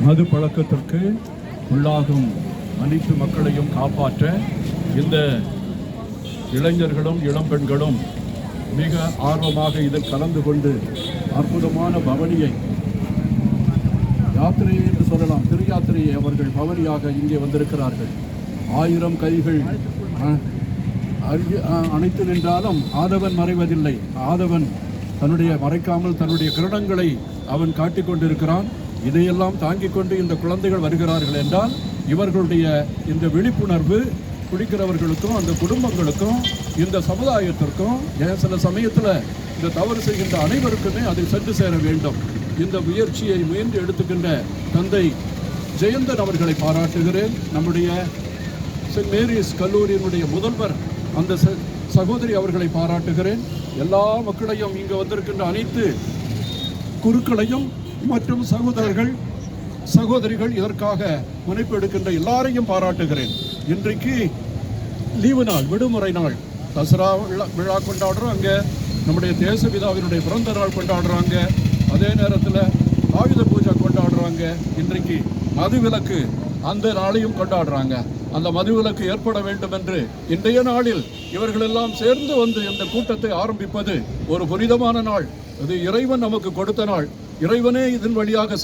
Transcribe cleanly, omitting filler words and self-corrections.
மது பழக்கத்திற்கு உள்ளாகும் அனைத்து மக்களையும் காப்பாற்ற இந்த இளைஞர்களும் இளம்பெண்களும் மிக ஆர்வமாக இதில் கலந்து கொண்டு அற்புதமான பவனியை, யாத்திரை என்று சொல்லலாம், திரு யாத்திரையை அவர்கள் பவனியாக இங்கே வந்திருக்கிறார்கள். 1000 கைகள் அணைத்து நின்றாலும் ஆதவன் மறைவதில்லை. ஆதவன் மறைக்காமல் தன்னுடைய கிரணங்களை அவன் காட்டிக் கொண்டிருக்கிறான். இதையெல்லாம் தாங்கிக் கொண்டு இந்த குழந்தைகள் வருகிறார்கள் என்றால் இவர்களுடைய இந்த விழிப்புணர்வு குடிக்கிறவர்களுக்கும் அந்த குடும்பங்களுக்கும் இந்த சமுதாயத்திற்கும் சில சமயத்தில் இந்த தவறு செய்கின்ற அனைவருக்குமே அதை சென்று சேர வேண்டும். இந்த முயற்சியை முயன்று எடுத்துக்கின்ற தந்தை ஜெயந்தன் அவர்களை பாராட்டுகிறேன். நம்முடைய சென்ட் மேரிஸ் கல்லூரியினுடைய முதல்வர் அந்த சகோதரி அவர்களை பாராட்டுகிறேன். எல்லா மக்களையும் இங்கு வந்திருக்கின்ற அனைத்து குருக்களையும் மற்றும் சகோதரிகள் இதற்காக முனைப்பு எடுக்கின்ற எல்லாரையும் பாராட்டுகிறேன். இன்றைக்கு லீவு நாள், விடுமுறை நாள், தசரா விழா கொண்டாடுறாங்க, நம்முடைய தேசபிதாவினுடைய பிறந்த நாள் கொண்டாடுறாங்க, அதே நேரத்தில் ஆயுத பூஜை கொண்டாடுறாங்க. இன்றைக்கு மதுவிலக்கு அந்த நாளையும் கொண்டாடுறாங்க. அந்த மதுவிலக்கு ஏற்பட வேண்டும் என்று இன்றைய நாளில் இவர்கள் எல்லாம் சேர்ந்து வந்து இந்த கூட்டத்தை ஆரம்பிப்பது ஒரு புனிதமான நாள். இது இறைவன் நமக்கு கொடுத்த நாள். இறைவனே இதன் வழியாக